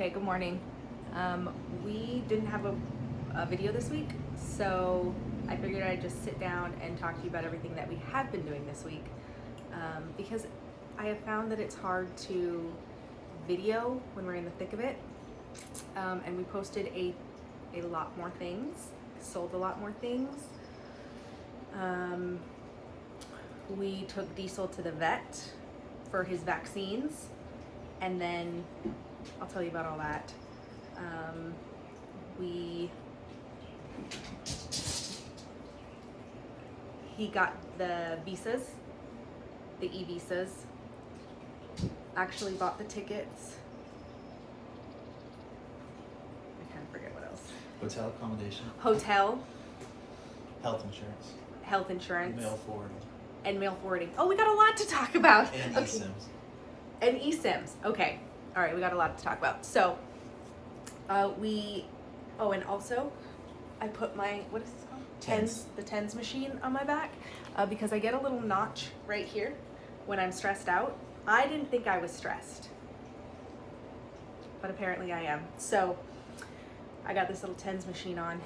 Okay, good morning. We didn't have a video this week, so I figured I'd just sit down and talk to you about everything that we have been doing this week, because I have found that it's hard to video when we're in the thick of it, and we posted a lot more things, sold a lot more things. We took Diesel to the vet for his vaccines, and then I'll tell you about all that. He got the visas, the e-visas, actually bought the tickets. I kind of forget what else. Hotel accommodation, Hotel, health insurance, mail forwarding. mail forwarding. Oh, we got a lot to talk about. And Okay. eSIMs. And eSIMs. Okay. All right, we got a lot to talk about. So, and also, I put my, what is this called? The tens machine on my back, because I get a little notch right here when I'm stressed out. I didn't think I was stressed, but apparently I am. So, I got this little tens machine on.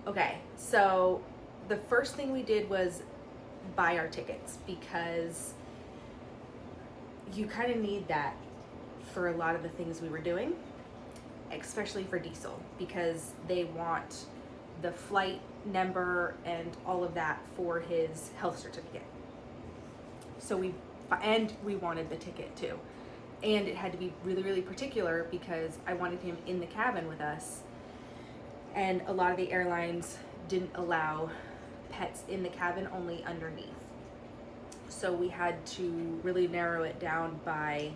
Okay, so the first thing we did was buy our tickets, because you kind of need that for a lot of the things we were doing, especially for Diesel, because they want the flight number and all of that for his health certificate. So we wanted the ticket too. And it had to be really, really particular because I wanted him in the cabin with us. And a lot of the airlines didn't allow pets in the cabin, only underneath. So we had to really narrow it down by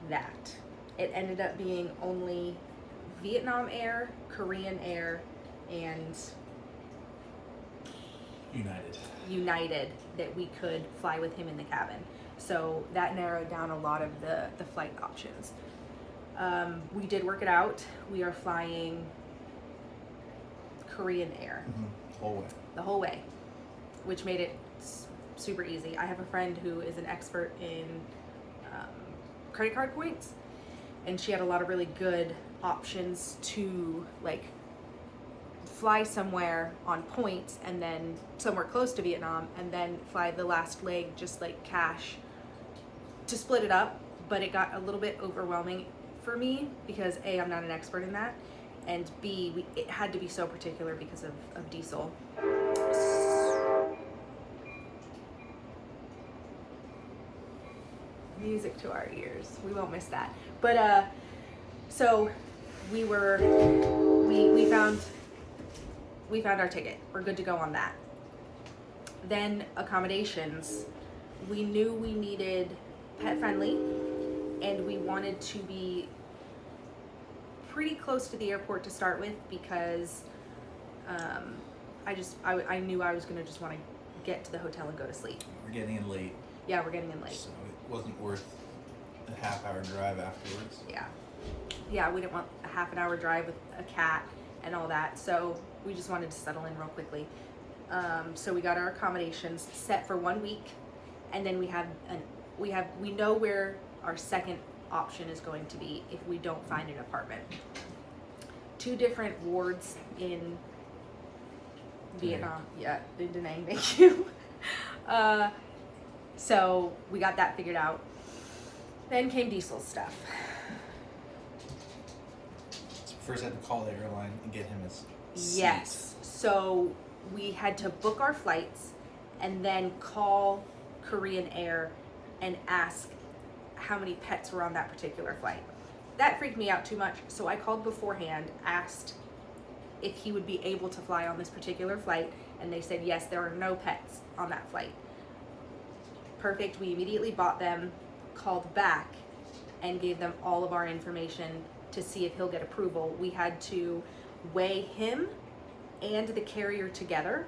that. It ended up being only Vietnam Air, Korean Air, and United that we could fly with him in the cabin. So that narrowed down a lot of the flight options. We did work it out. We are flying Korean Air. Whole way. The whole way, which made it super easy. I have a friend who is an expert in credit card points, and she had a lot of really good options to like fly somewhere on points and then somewhere close to Vietnam and then fly the last leg just like cash to split it up. But it got a little bit overwhelming for me because A, I'm not an expert in that, and B, it had to be so particular because of Diesel. Music to our ears. We won't miss that. But so we found our ticket. We're good to go on that. Then accommodations. We knew we needed pet friendly, and we wanted to be pretty close to the airport to start with because I knew I was gonna just want to get to the hotel and go to sleep. We're getting in late. Yeah, we're getting in late. So it wasn't worth a half-hour drive afterwards. Yeah, we didn't want a half an hour drive with a cat and all that, so we just wanted to settle in real quickly. So we got our accommodations set for 1 week, and then we know where our second option is going to be if we don't find an apartment. 2 different wards in Vietnam. Yeah, in Da Nang, thank you. So we got that figured out. Then came Diesel stuff. So first I had to call the airline and get him his seat. Yes. So we had to book our flights and then call Korean Air and ask how many pets were on that particular flight. That freaked me out too much, so I called beforehand, asked if he would be able to fly on this particular flight, and they said yes, there are no pets on that flight. Perfect. We immediately bought them, called back, and gave them all of our information to see if he'll get approval. We had to weigh him and the carrier together.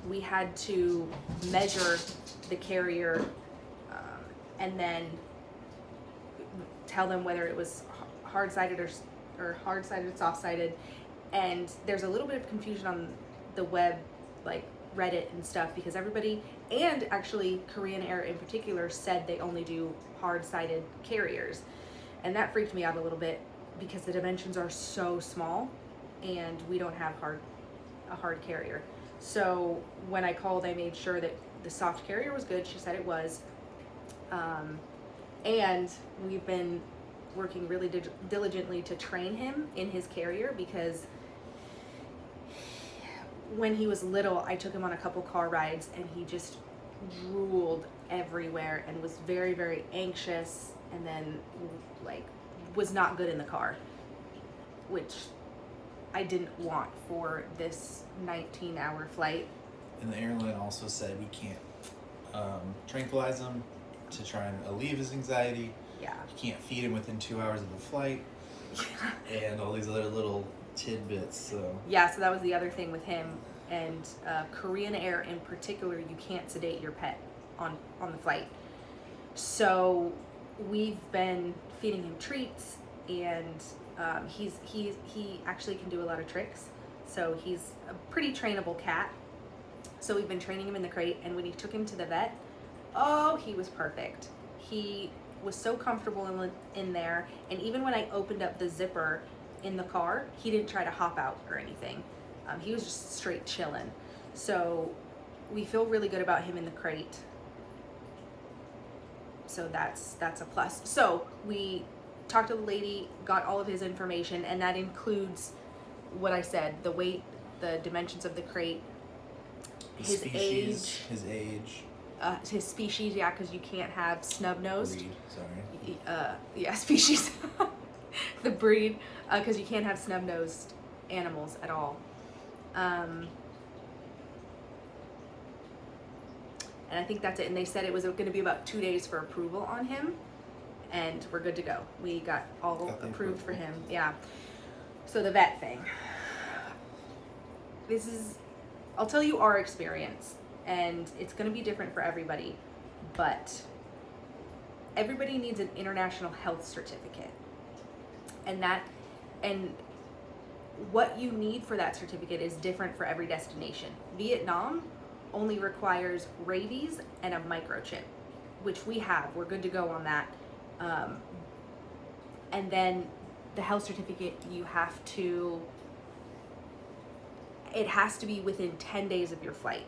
We had to measure the carrier and then tell them whether it was hard-sided or hard-sided, soft-sided. And there's a little bit of confusion on the web, like Reddit and stuff, because everybody And actually, Korean Air in particular said they only do hard-sided carriers. And that freaked me out a little bit because the dimensions are so small and we don't have a hard carrier. So when I called, I made sure that the soft carrier was good. She said it was. And we've been working really diligently to train him in his carrier, because when he was little, I took him on a couple car rides and he just drooled everywhere and was very, very anxious, and then like was not good in the car, which I didn't want for this 19-hour flight. And the airline also said we can't tranquilize him to try and alleviate his anxiety. Yeah. You can't feed him within 2 hours of the flight. And all these other little tidbits. So Yeah, so that was the other thing with him. And Korean Air in particular, you can't sedate your pet on the flight. So we've been feeding him treats, and he actually can do a lot of tricks. So he's a pretty trainable cat. So we've been training him in the crate, and when he took him to the vet, oh, he was perfect. He was so comfortable in there, and even when I opened up the zipper in the car, he didn't try to hop out or anything. He was just straight chilling. So we feel really good about him in the crate. So that's a plus. So we talked to the lady, got all of his information, and that includes what I said: the weight, the dimensions of the crate, his species, age, his species. Yeah, because you can't have snub-nosed. Breed, sorry. Yeah, species. The breed, because you can't have snub-nosed animals at all. And I think that's it. And they said it was going to be about 2 days for approval on him, and we're good to go. We got all approved for him. Yeah. So the vet thing. I'll tell you our experience, and it's going to be different for everybody, but everybody needs an international health certificate. And what you need for that certificate is different for every destination. Vietnam only requires rabies and a microchip, which we have. We're good to go on that. And then the health certificate, it has to be within 10 days of your flight,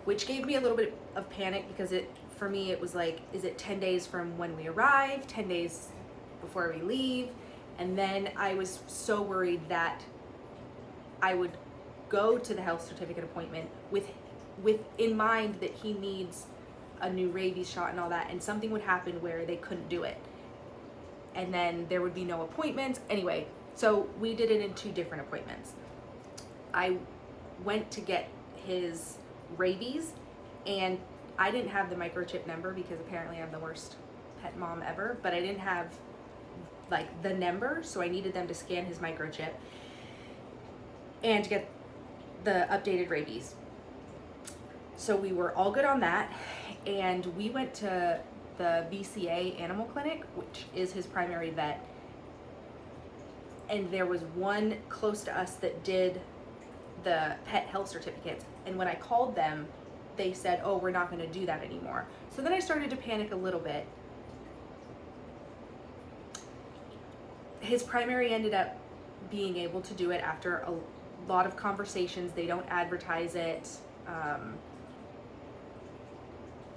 which gave me a little bit of panic, because for me it was like, is it 10 days from when we arrive, 10 days before we leave? And then I was so worried that I would go to the health certificate appointment with in mind that he needs a new rabies shot and all that, and something would happen where they couldn't do it, and then there would be no appointments. Anyway, so we did it in 2 different appointments. I went to get his rabies, and I didn't have the microchip number because apparently I'm the worst pet mom ever, but I didn't have like the number, so I needed them to scan his microchip and to get the updated rabies. So we were all good on that, and we went to the VCA animal clinic, which is his primary vet, and there was one close to us that did the pet health certificates, and when I called them, they said, oh, we're not going to do that anymore. So then I started to panic a little bit. His primary ended up being able to do it after a lot of conversations. They don't advertise it.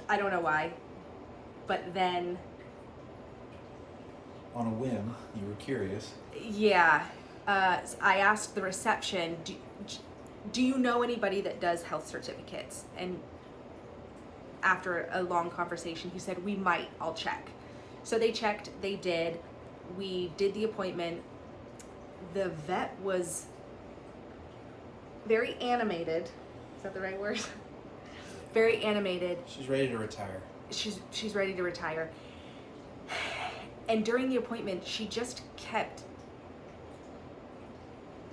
I don't know why, but then On a whim, you were curious. Yeah, I asked the reception, do you know anybody that does health certificates? And after a long conversation, he said, we might, I'll check. So they checked, they did. We did the appointment. The vet was very animated. Is that the right word? Very animated. She's ready to retire. She's ready to retire. And during the appointment, she just kept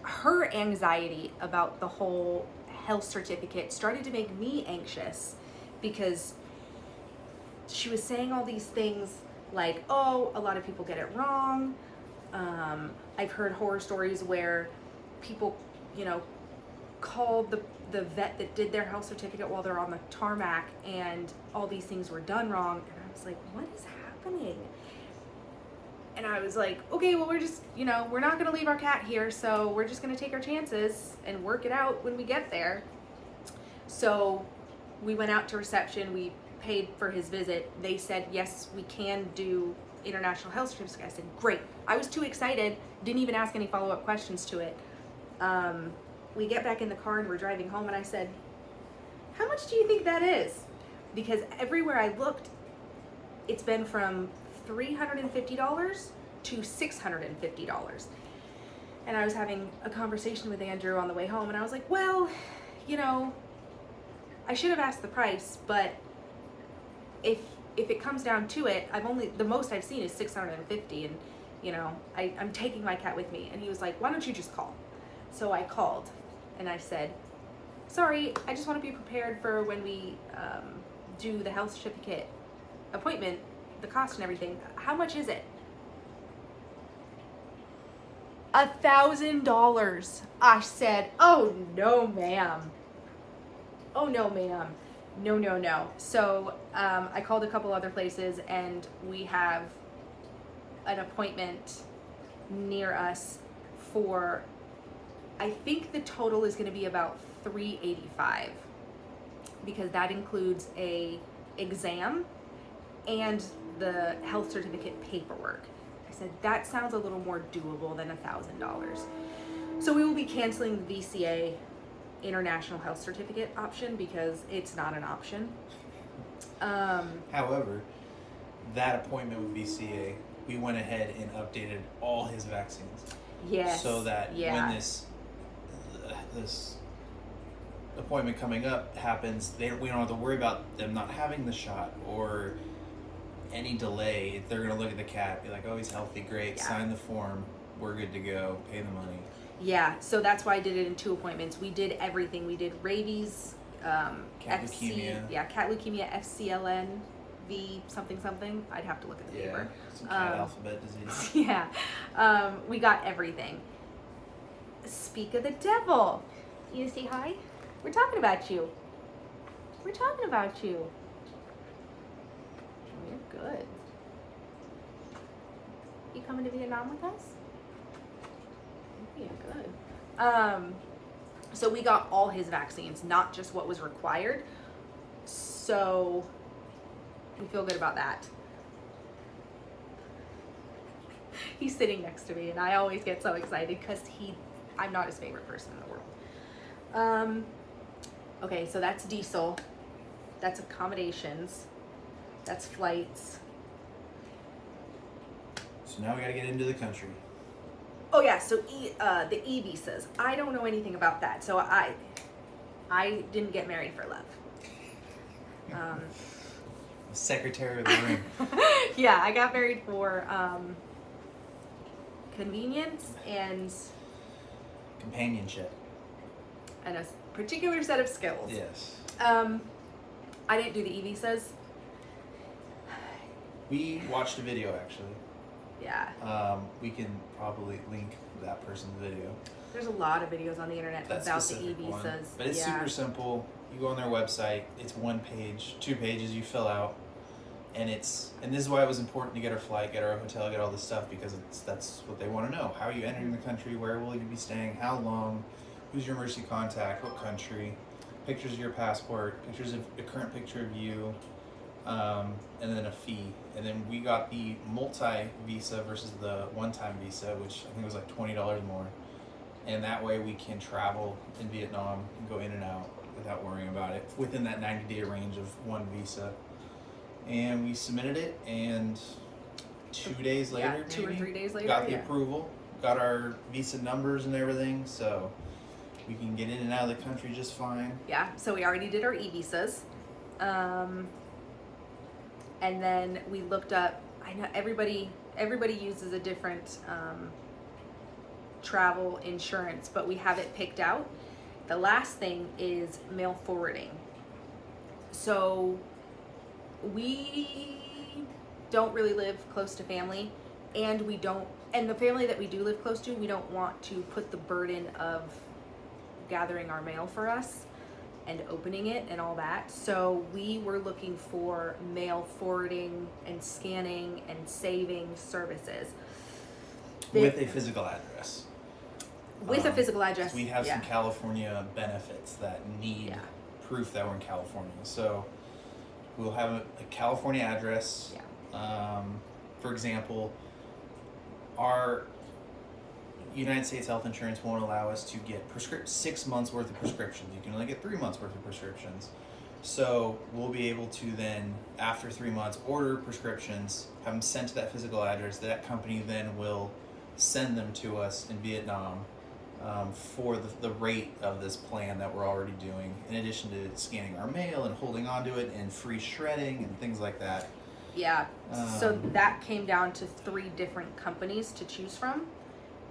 her anxiety about the whole health certificate started to make me anxious, because she was saying all these things like, oh, a lot of people get it wrong. I've heard horror stories where people, call the vet that did their health certificate while they're on the tarmac, and all these things were done wrong. And I was like, what is happening? And I was like, okay, well, we're just, we're not going to leave our cat here, so we're just going to take our chances and work it out when we get there. So we went out to reception. We paid for his visit. They said, yes, we can do international health certificate. I said, great. I was too excited. Didn't even ask any follow-up questions to it. We get back in the car and we're driving home, and I said, how much do you think that is? Because everywhere I looked, it's been from $350 to $650. And I was having a conversation with Andrew on the way home, and I was like, well, I should have asked the price, but if it comes down to it, the most I've seen is $650, and I'm taking my cat with me. And he was like, why don't you just call? So I called and I said, sorry, I just want to be prepared for when we do the health certificate appointment, the cost and everything. How much is it? $1,000. I said, oh no, ma'am. Oh no, ma'am. No. So I called a couple other places, and we have an appointment near us for, I think the total is going to be about $385, because that includes a exam and the health certificate paperwork. I said, that sounds a little more doable than $1,000. So we will be canceling the VCA international health certificate option because it's not an option. However, that appointment with VCA, we went ahead and updated all his vaccines. Yes. So that when this appointment coming up happens, we don't have to worry about them not having the shot or any delay. They're going to look at the cat, be like, oh, he's healthy, great, sign the form, we're good to go, pay the money. Yeah, so that's why I did it in 2 appointments. We did everything. We did rabies, cat leukemia. Yeah, cat leukemia, FCLN, something. I'd have to look at the paper. Some cat alphabet disease. Yeah, we got everything. Speak of the devil. You say hi? We're talking about you. We're talking about you. Oh, you're good. You coming to Vietnam with us? Yeah, good. So we got all his vaccines, not just what was required. So we feel good about that. He's sitting next to me, and I always get so excited because I'm not his favorite person in the world. Okay, so that's diesel. That's accommodations. That's flights. So now we got to get into the country. Oh yeah, so the e-visas. I don't know anything about that, so I didn't get married for love. Secretary of the ring. Yeah, I got married for convenience and companionship and a particular set of skills. Yes. I didn't do the e-visas. We watched a video actually. Yeah. We can probably link that person's video. There's a lot of videos on the internet about the e-visas. But it's super simple. You go on their website, it's 1 page, 2 pages you fill out, and this is why it was important to get our flight, get our hotel, get all this stuff, because that's what they want to know. How are you entering the country? Where will you be staying? How long? Who's your emergency contact? What country? Pictures of your passport, pictures of a current picture of you, and then a fee. And then we got the multi-visa versus the one-time visa, which I think was like $20 more. And that way we can travel in Vietnam and go in and out without worrying about it within that 90-day range of one visa. And we submitted it, and 2 days later, 2 or 3 days later, got the approval, got our visa numbers and everything, so we can get in and out of the country just fine. Yeah, so we already did our e-visas. And then we looked up, I know everybody uses a different travel insurance, but we have it picked out. The last thing is mail forwarding. So we don't really live close to family, and the family that we do live close to, we don't want to put the burden of gathering our mail for us. and opening it and all that. So we were looking for mail forwarding and scanning and saving services. With a physical address. With a physical address. We have some California benefits that need proof that we're in California. So we'll have a California address. For example, our United States health insurance won't allow us to get 6 months worth of prescriptions. You can only get 3 months worth of prescriptions. So we'll be able to then, after 3 months, order prescriptions, have them sent to that physical address. That company then will send them to us in Vietnam for the rate of this plan that we're already doing, in addition to scanning our mail and holding onto it and free shredding and things like that. Yeah. So that came down to 3 different companies to choose from,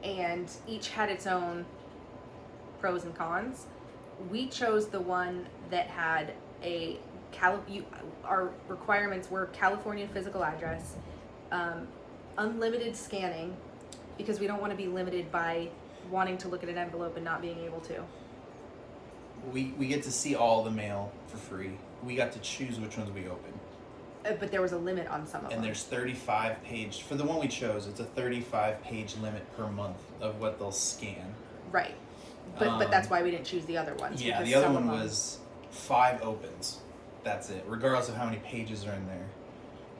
and each had its own pros and cons. We chose the one that had our requirements were California physical address, unlimited scanning, because we don't want to be limited by wanting to look at an envelope and not being able to. We get to see all the mail for free. We got to choose which ones we open. But there was a limit on some of them. And there's 35 page, for the one we chose, it's a 35 page limit per month of what they'll scan. Right. But that's why we didn't choose the other ones. Yeah, the other one was 5 opens. That's it, regardless of how many pages are in there.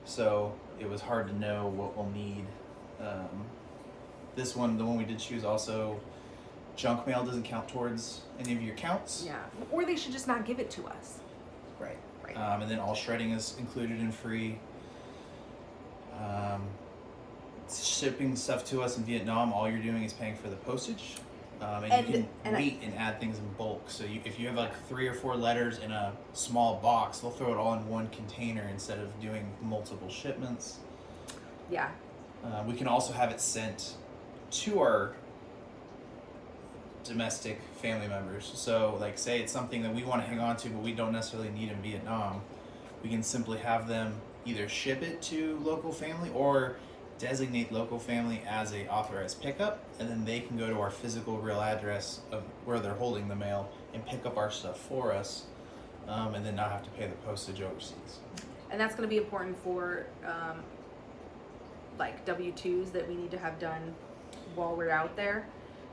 So it was hard to know what we'll need. This one, the one we did choose, also junk mail doesn't count towards any of your counts. Yeah, or they should just not give it to us. Right. And then all shredding is included and free. Shipping stuff to us in Vietnam, all you're doing is paying for the postage. And you can weight and add things in bulk. So if you have like 3 or 4 letters in a small box, they'll throw it all in one container instead of doing multiple shipments. Yeah. We can also have it sent to our domestic family members. So like say it's something that we want to hang on to but we don't necessarily need in Vietnam, we can simply have them either ship it to local family or designate local family as a authorized pickup, and then they can go to our physical real address of where they're holding the mail and pick up our stuff for us, and then not have to pay the postage overseas. And that's going to be important for like W-2s that we need to have done while we're out there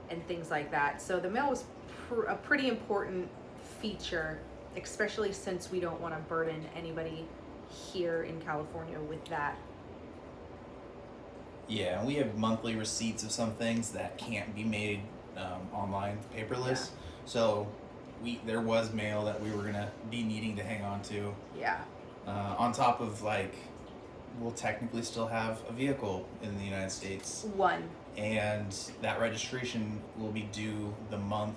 and things like that. So the mail was a pretty important feature, especially since we don't want to burden anybody here in California with that. Yeah, and we have monthly receipts of some things that can't be made online, paperless. So there was mail that we were gonna be needing to hang on to. Yeah. On top of like, we'll technically still have a vehicle in the United States. One. And that registration will be due the month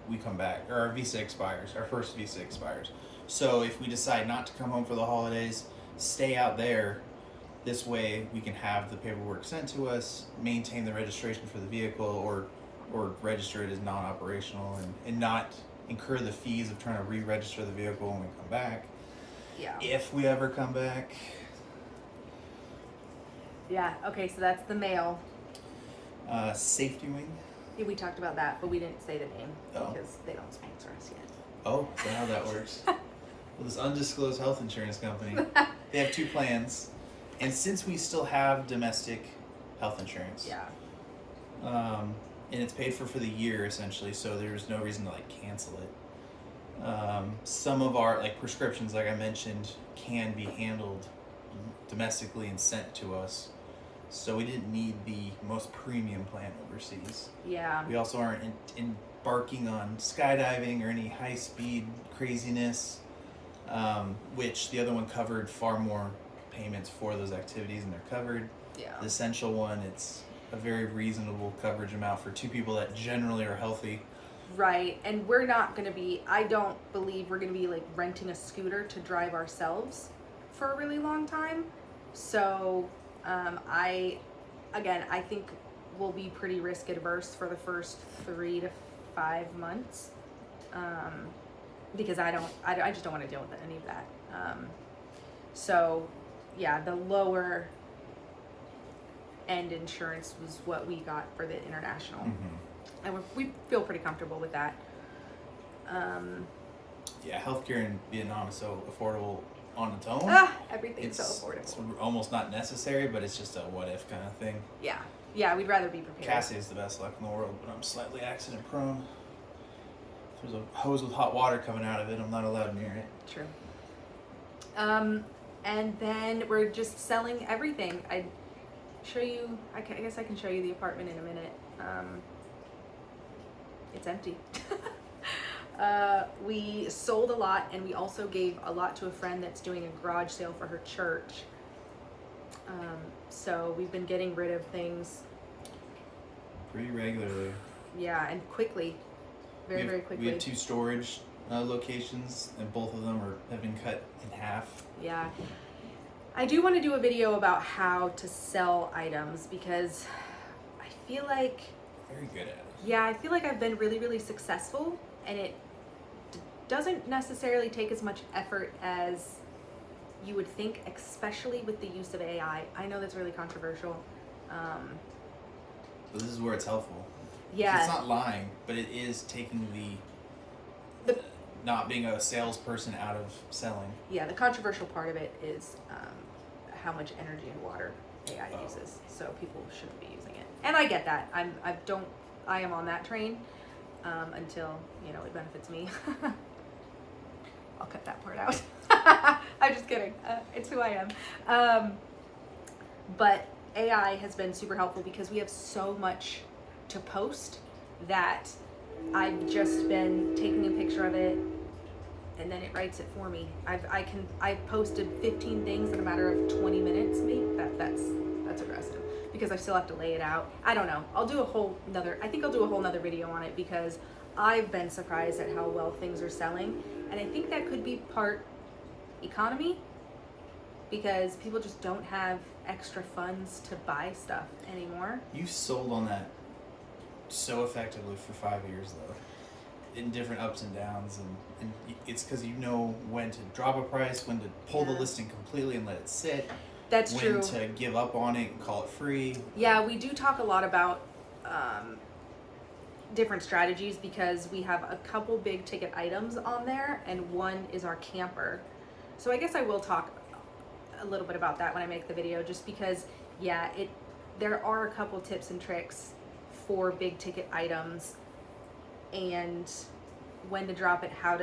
we come back, or our visa expires, our first visa expires. So if we decide not to come home for the holidays, stay out there, this way we can have the paperwork sent to us, maintain the registration for the vehicle, or register it as non-operational and not incur the fees of trying to re-register the vehicle when we come back. Yeah. If we ever come back. Yeah, okay, so that's the mail. Safety Wing. Yeah, we talked about that, but we didn't say the name Oh. because they don't sponsor us yet. Oh, is that how that works? Well, this undisclosed health insurance company, they have 2 plans. And since we still have domestic health insurance, Yeah. And it's paid for the year essentially, so there's no reason to like cancel it. Some of our like prescriptions, like I mentioned, can be handled domestically and sent to us. So we didn't need the most premium plan overseas. Yeah. We also aren't embarking on skydiving or any high-speed craziness, which the other one covered far more payments for those activities, and they're covered. Yeah. The essential one, it's a very reasonable coverage amount for 2 people that generally are healthy. Right, and we're not going to be, I don't believe we're going to be like renting a scooter to drive ourselves for a really long time. So, I think we'll be pretty risk adverse for the first 3 to 5 months. Because I just don't want to deal with any of that. So yeah, the lower end insurance was what we got for the international. Mm-hmm. And we feel pretty comfortable with that. yeah, healthcare in Vietnam is so affordable on its own. Everything's so affordable. It's almost not necessary, but it's just a what if kind of thing. Yeah, we'd rather be prepared. Cassie has the best luck in the world, but I'm slightly accident prone. If there's a hose with hot water coming out of it, I'm not allowed near it. True. And then we're just selling everything. I guess I can show you the apartment in a minute. It's empty. We sold a lot, and we also gave a lot to a friend that's doing a garage sale for her church. So we've been getting rid of things pretty regularly. Yeah, and quickly. Very quickly. We have 2 storage locations, and both of them have been cut in half. Yeah. I do want to do a video about how to sell items, because I feel like... Very good at it. Yeah, I feel like I've been really, really successful, and it doesn't necessarily take as much effort as you would think, especially with the use of AI. I know that's really controversial. So this is where it's helpful. Yeah. It's not lying, but it is taking the not being a salesperson out of selling. Yeah, the controversial part of it is how much energy and water AI uses. So people shouldn't be using it. And I get that. I am on that train until, it benefits me. I'll cut that part out. I'm just kidding. It's who I am. But AI has been super helpful because we have so much to post that I've just been taking a picture of it and then it writes it for me. I posted 15 things in a matter of 20 minutes. Maybe that's aggressive because I still have to lay it out. I don't know. I think I'll do a whole nother video on it because I've been surprised at how well things are selling. And I think that could be part economy because people just don't have extra funds to buy stuff anymore. You sold on that so effectively for 5 years though, in different ups and downs, and it's because you know when to drop a price, when to pull the listing completely and let it sit. That's true. When to give up on it and call it free. Yeah, we do talk a lot about different strategies because we have a couple big ticket items on there, and one is our camper. So I guess I will talk a little bit about that when I make the video, just because there are a couple tips and tricks for big ticket items, and when to drop it, how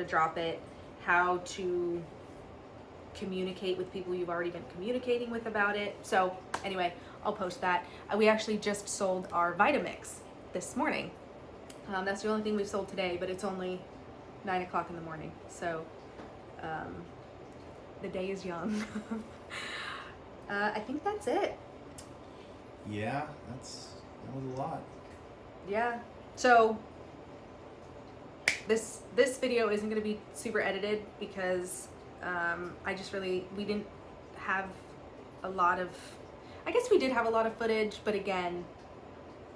to communicate with people you've already been communicating with about it. So anyway, I'll post that. We actually just sold our Vitamix this morning. That's the only thing we've sold today, but it's only 9 o'clock in the morning. So the day is young. I think that's it. Yeah, that was a lot. Yeah. So this video isn't going to be super edited because we didn't have a lot of, I guess we did have a lot of footage, but again,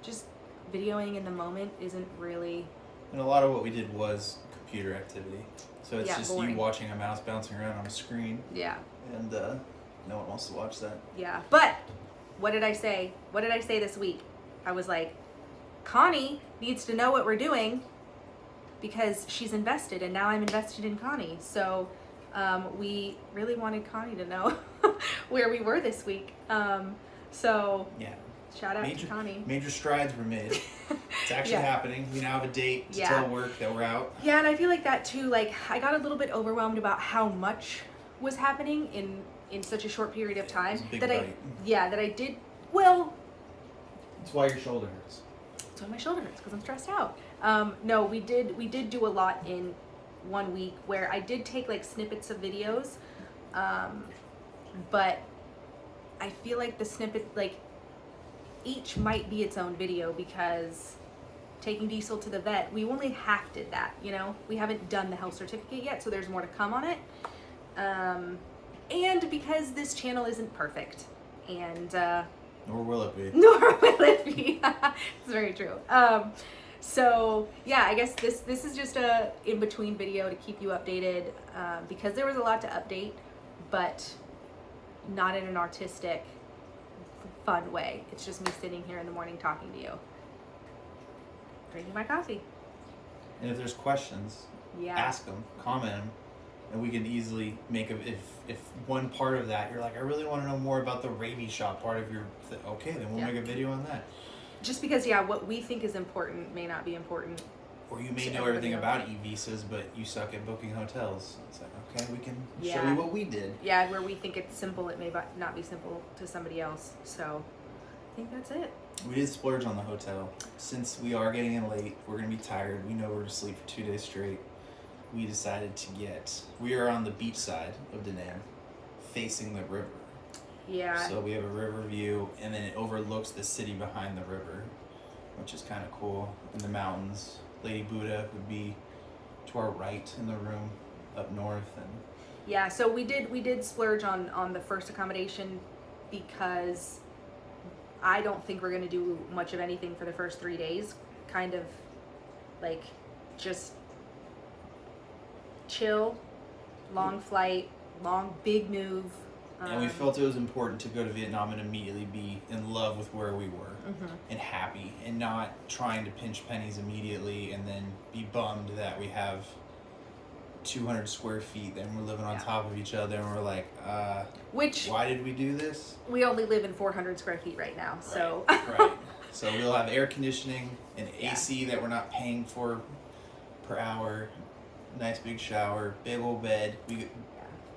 just videoing in the moment isn't really. And a lot of what we did was computer activity. So it's just boring. You watching a mouse bouncing around on a screen. Yeah. And no one wants to watch that. Yeah. But what did I say? What did I say this week? I was like, Connie needs to know what we're doing because she's invested, and now I'm invested in Connie. So we really wanted Connie to know where we were this week. So yeah. Shout out to Connie. Major strides were made. It's actually happening. We now have a date to tell work that we're out. Yeah, and I feel like that too. Like I got a little bit overwhelmed about how much was happening in such a short period of time. That I did. Well, that's why your shoulder hurts. That's why my shoulder hurts because I'm stressed out. No, we did do a lot in 1 week where I did take like snippets of videos, but I feel like the snippet each might be its own video because taking Diesel to the vet, we only half did that, we haven't done the health certificate yet, so there's more to come on it. And because this channel isn't perfect, and nor will it be. Nor will it be. It's very true. So yeah, I guess this is just a in-between video to keep you updated, because there was a lot to update, but not in an artistic, fun way. It's just me sitting here in the morning talking to you, drinking my coffee. And if there's questions, Yeah. ask them, comment them, and we can easily make a if one part of that you're like, I really want to know more about the rabies shot part of your okay, then we'll Yeah. make a video on that. Just because what we think is important may not be important. Or you may to know everybody everything else. about e-visas, but you suck at booking hotels. It's like, okay, we can show Yeah. you what we did. Yeah, where we think it's simple, it may not be simple to somebody else. So I think that's it. We did splurge on the hotel. Since we are getting in late, we're going to be tired. We know we're going to sleep for 2 days straight. We decided to we are on the beach side of Da Nang, facing the river. Yeah. So we have a river view, and then it overlooks the city behind the river, which is kind of cool. In the mountains, Lady Buddha would be to our right in the room up north, and Yeah, so we did splurge on the first accommodation because I don't think we're gonna do much of anything for the first 3 days. Kind of like just chill, long flight, big move. and we felt it was important to go to Vietnam and immediately be in love with where we were Mhm. and happy, and not trying to pinch pennies immediately and then be bummed that we have 200 square feet and we're living on Yeah. top of each other and we're like, Which why did we do this? we only live in 400 square feet right now, so Right. So we'll have air conditioning and Yeah. AC that we're not paying for per hour. Nice big shower, big old bed. We get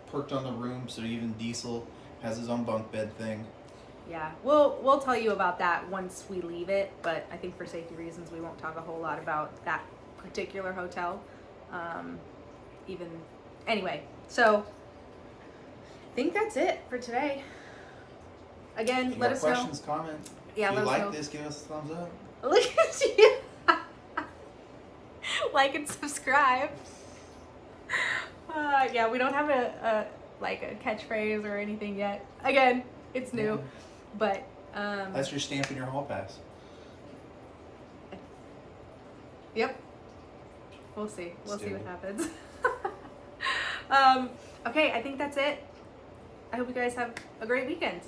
perked on the room, so even Diesel has his own bunk bed thing. yeah, we'll tell you about that once we leave it. But I think for safety reasons, we won't talk a whole lot about that particular hotel. Anyway, so I think that's it for today. Again, If you let got us questions, comment. Yeah, if let you us like know. this, give us a thumbs up. know. Look at you. Like and subscribe. Yeah, we don't have a catchphrase or anything yet. Again, it's new, but That's your stamp in your hall pass. Yep. We'll see. We'll Let's see do what it. happens. Okay, I think that's it. I hope you guys have a great weekend.